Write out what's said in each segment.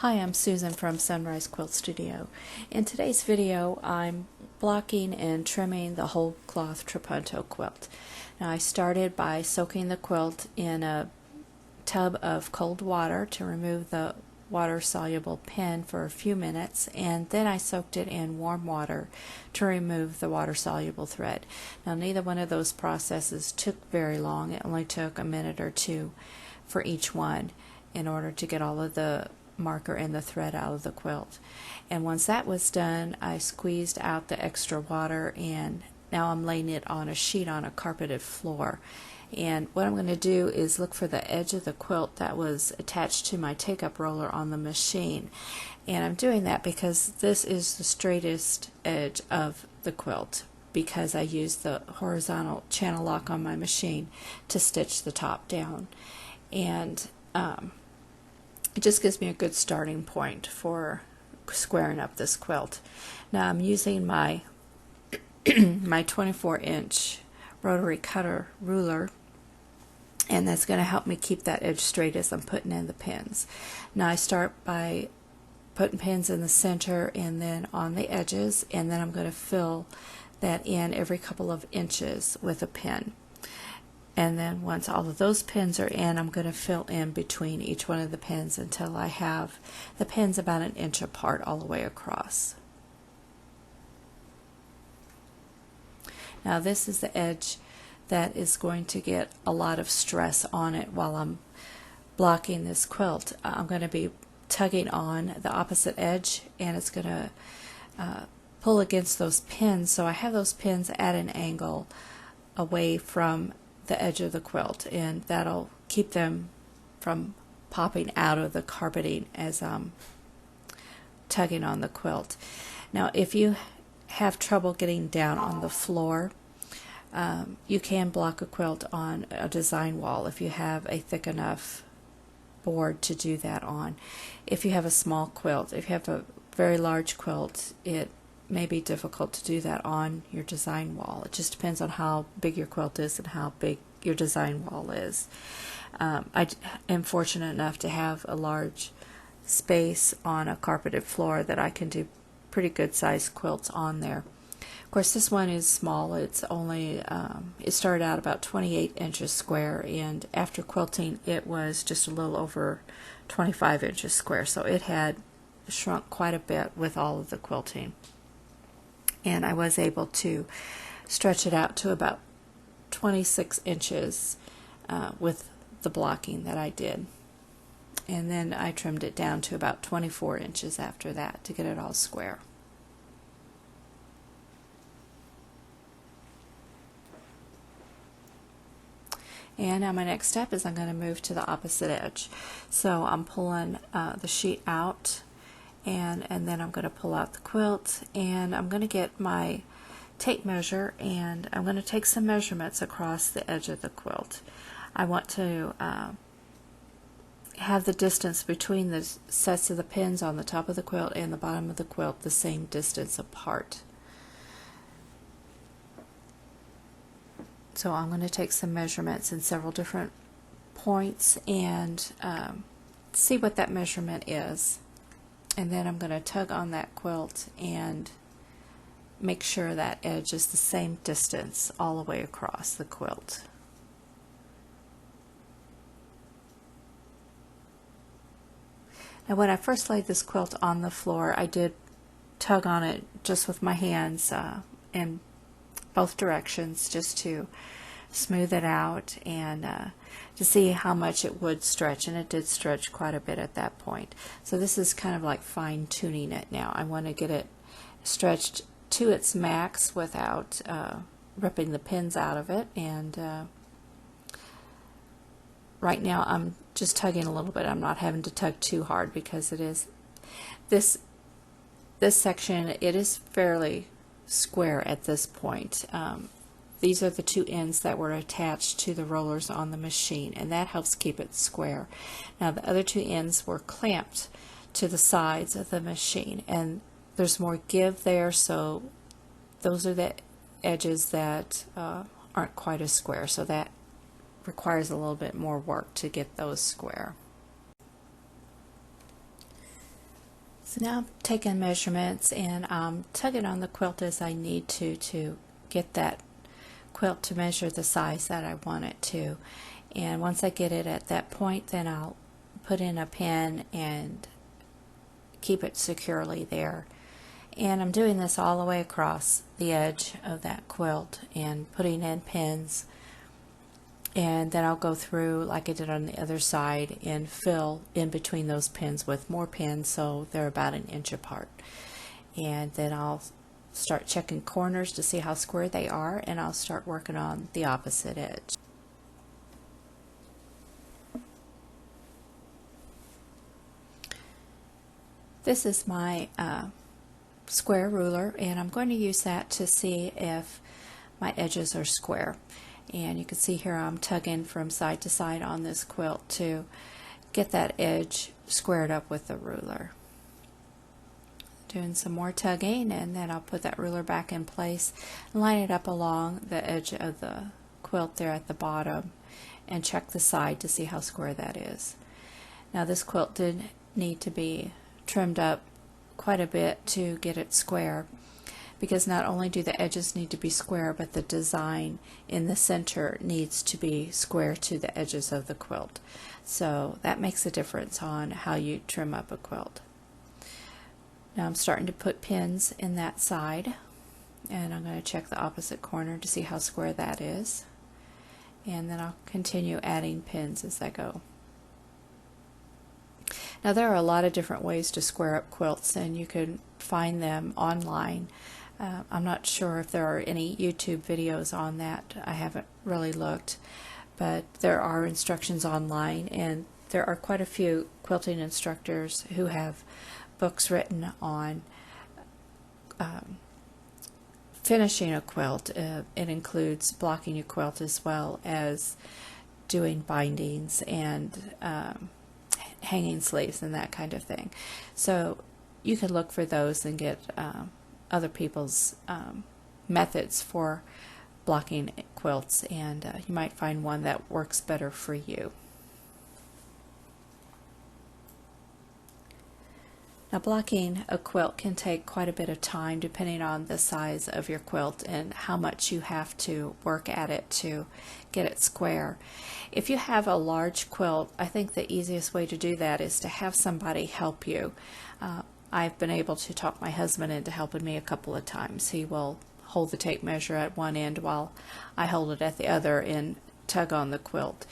Hi, I'm Susan from Sunrise Quilt Studio. In today's video, I'm blocking and trimming the Wholecloth Trapunto quilt. Now, I started by soaking the quilt in a tub of cold water to remove the water-soluble pin for a few minutes, and then I soaked it in warm water to remove the water-soluble thread. Now, neither one of those processes took very long. It only took a minute or two for each one in order to get all of the marker and the thread out of the quilt. And once that was done, I squeezed out the extra water, and now I'm laying it on a sheet on a carpeted floor. And what I'm going to do is look for the edge of the quilt that was attached to my take-up roller on the machine. And I'm doing that because this is the straightest edge of the quilt, because I used the horizontal channel lock on my machine to stitch the top down. And it just gives me a good starting point for squaring up this quilt. Now I'm using my my 24-inch rotary cutter ruler, and that's going to help me keep that edge straight as I'm putting in the pins. Now I start by putting pins in the center and then on the edges, and then I'm going to fill that in every couple of inches with a pin. And then once all of those pins are in, I'm going to fill in between each one of the pins until I have the pins about an inch apart all the way across. Now this is the edge that is going to get a lot of stress on it while I'm blocking this quilt. I'm going to be tugging on the opposite edge, and it's going to pull against those pins, so I have those pins at an angle away from the edge of the quilt, and that'll keep them from popping out of the carpeting as I'm tugging on the quilt. Now if you have trouble getting down on the floor, you can block a quilt on a design wall if you have a thick enough board to do that on. If you have a small quilt, if you have a very large quilt, it may be difficult to do that on your design wall. It just depends on how big your quilt is and how big your design wall is. I am fortunate enough to have a large space on a carpeted floor that I can do pretty good sized quilts on there. Of course, this one is small. It's only it started out about 28 inches square, and after quilting it was just a little over 25 inches square, so it had shrunk quite a bit with all of the quilting. And I was able to stretch it out to about 26 inches with the blocking that I did. And then I trimmed it down to about 24 inches after that to get it all square. And now my next step is I'm going to move to the opposite edge. So I'm pulling the sheet out, and then I'm going to pull out the quilt, and I'm going to get my tape measure, and I'm going to take some measurements across the edge of the quilt. I want to have the distance between the sets of the pins on the top of the quilt and the bottom of the quilt the same distance apart. So I'm going to take some measurements in several different points and see what that measurement is. And then I'm going to tug on that quilt and make sure that edge is the same distance all the way across the quilt. Now when I first laid this quilt on the floor, I did tug on it just with my hands in both directions, just to smooth it out and to see how much it would stretch, and it did stretch quite a bit at that point. So this is kind of like fine-tuning it now. I want to get it stretched to its max without ripping the pins out of it, and right now I'm just tugging a little bit. I'm not having to tug too hard because it is this section, it is fairly square at this point. These are the two ends that were attached to the rollers on the machine, and that helps keep it square. Now the other two ends were clamped to the sides of the machine, and there's more give there, so those are the edges that aren't quite as square, so that requires a little bit more work to get those square. So now I'm taking measurements and I'm tugging on the quilt as I need to get that quilt to measure the size that I want it to. And once I get it at that point, then I'll put in a pin and keep it securely there. And I'm doing this all the way across the edge of that quilt and putting in pins, and then I'll go through like I did on the other side and fill in between those pins with more pins so they're about an inch apart. And then I'll start checking corners to see how square they are, and I'll start working on the opposite edge. This is my square ruler, and I'm going to use that to see if my edges are square. And you can see here I'm tugging from side to side on this quilt to get that edge squared up with the ruler. Doing some more tugging, and then I'll put that ruler back in place and line it up along the edge of the quilt there at the bottom and check the side to see how square that is. Now this quilt did need to be trimmed up quite a bit to get it square, because not only do the edges need to be square, but the design in the center needs to be square to the edges of the quilt. So that makes a difference on how you trim up a quilt. Now I'm starting to put pins in that side, and I'm going to check the opposite corner to see how square that is, and then I'll continue adding pins as I go. Now there are a lot of different ways to square up quilts, and you can find them online. I'm not sure if there are any YouTube videos on that. I haven't really looked, but there are instructions online, and there are quite a few quilting instructors who have books written on finishing a quilt. It includes blocking your quilt as well as doing bindings and hanging sleeves and that kind of thing. So you can look for those and get other people's methods for blocking quilts, and you might find one that works better for you. Now blocking a quilt can take quite a bit of time depending on the size of your quilt and how much you have to work at it to get it square. If you have a large quilt, I think the easiest way to do that is to have somebody help you. I've been able to talk my husband into helping me a couple of times. He will hold the tape measure at one end while I hold it at the other and tug on the quilt.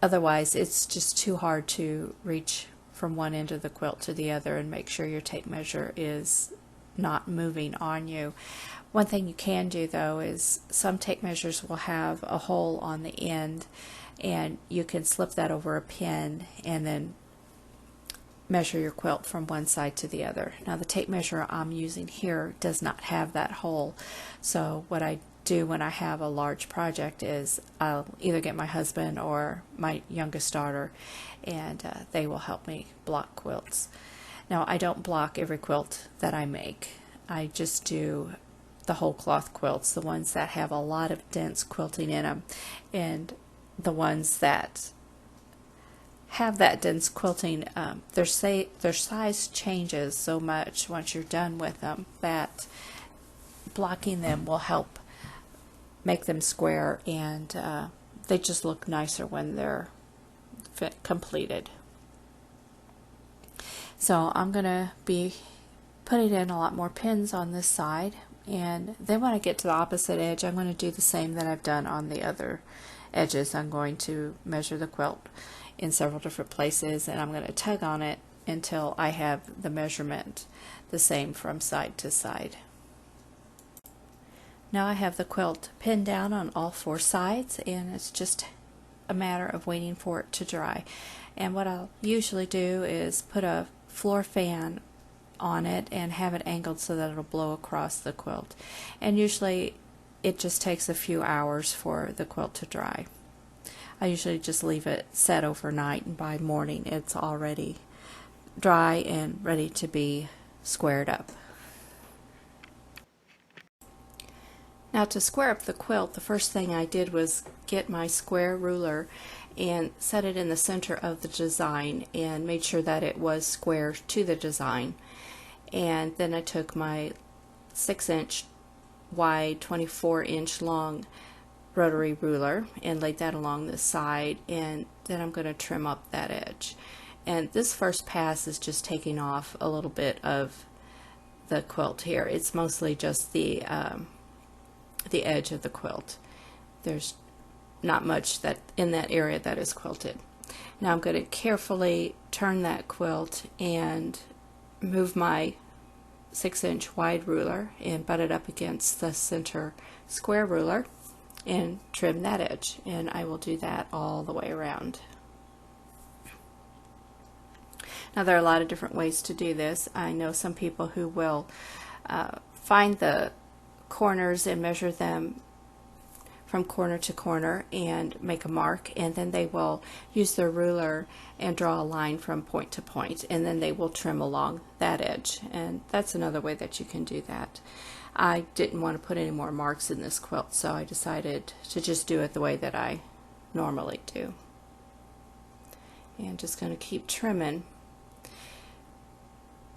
Otherwise, it's just too hard to reach from one end of the quilt to the other and make sure your tape measure is not moving on you. One thing you can do though is some tape measures will have a hole on the end, and you can slip that over a pin and then measure your quilt from one side to the other. Now the tape measure I'm using here does not have that hole, so what I do when I have a large project is I'll either get my husband or my youngest daughter, and they will help me block quilts. Now I don't block every quilt that I make. I just do the whole cloth quilts, the ones that have a lot of dense quilting in them, and the ones that have that dense quilting, their size changes so much once you're done with them that blocking them will help make them square, and they just look nicer when they're completed. So I'm going to be putting in a lot more pins on this side, and then when I get to the opposite edge, I'm going to do the same that I've done on the other edges. I'm going to measure the quilt in several different places, and I'm going to tug on it until I have the measurement the same from side to side. Now I have the quilt pinned down on all four sides, and it's just a matter of waiting for it to dry. And what I'll usually do is put a floor fan on it and have it angled so that it'll blow across the quilt. And usually it just takes a few hours for the quilt to dry. I usually just leave it set overnight, and by morning it's already dry and ready to be squared up. Now to square up the quilt, the first thing I did was get my square ruler and set it in the center of the design and made sure that it was square to the design. And then I took my 6-inch wide, 24-inch long rotary ruler and laid that along the side, and then I'm going to trim up that edge. And this first pass is just taking off a little bit of the quilt here. It's mostly just the edge of the quilt. There's not much that in that area that is quilted. Now I'm going to carefully turn that quilt and move my 6-inch wide ruler and butt it up against the center square ruler and trim that edge, and I will do that all the way around. Now there are a lot of different ways to do this. I know some people who will find the corners and measure them from corner to corner and make a mark, and then they will use their ruler and draw a line from point to point, and then they will trim along that edge, and that's another way that you can do that. I didn't want to put any more marks in this quilt, so I decided to just do it the way that I normally do. And just going to keep trimming.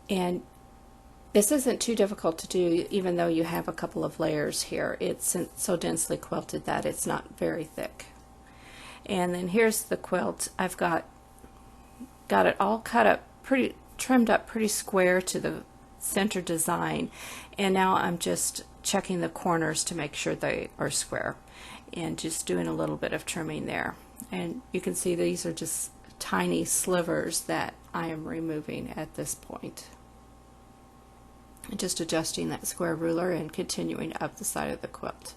And this isn't too difficult to do, even though you have a couple of layers here. It's so densely quilted that it's not very thick. And then here's the quilt. I've got it all cut up, trimmed up pretty square to the center design, and now I'm just checking the corners to make sure they are square and just doing a little bit of trimming there. And you can see these are just tiny slivers that I am removing at this point. And just adjusting that square ruler and continuing up the side of the quilt.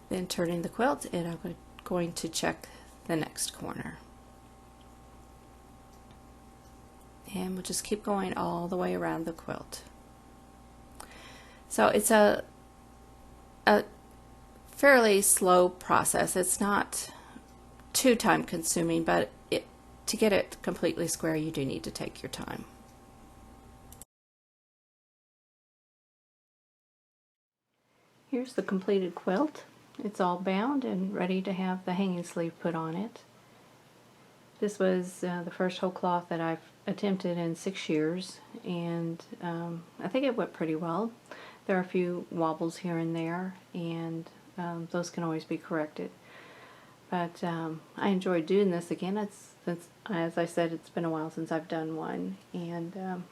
Then turning the quilt, and I'm going to check the next corner. And we'll just keep going all the way around the quilt. So it's a fairly slow process. It's not too time consuming, but to get it completely square, you do need to take your time. Here's the completed quilt. It's all bound and ready to have the hanging sleeve put on it. This was the first whole cloth that I've attempted in 6 years, and I think it went pretty well. There are a few wobbles here and there, and those can always be corrected. But I enjoyed doing this again. As I said, it's been a while since I've done one, and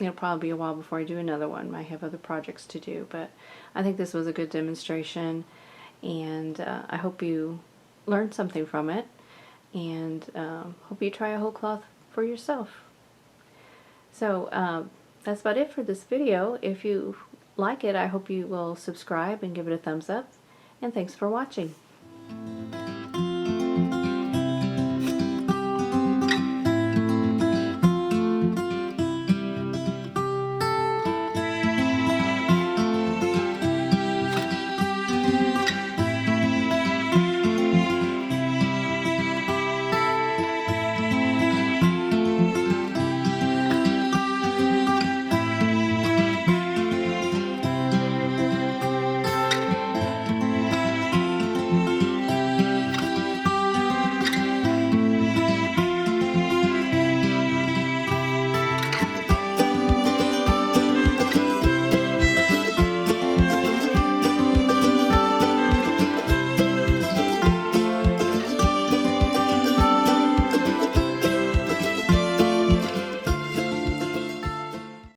it'll probably be a while before I do another one. I have other projects to do, but I think this was a good demonstration, and I hope you learned something from it, and hope you try a whole cloth for yourself. So that's about it for this video. If you like it, I hope you will subscribe and give it a thumbs up, and thanks for watching.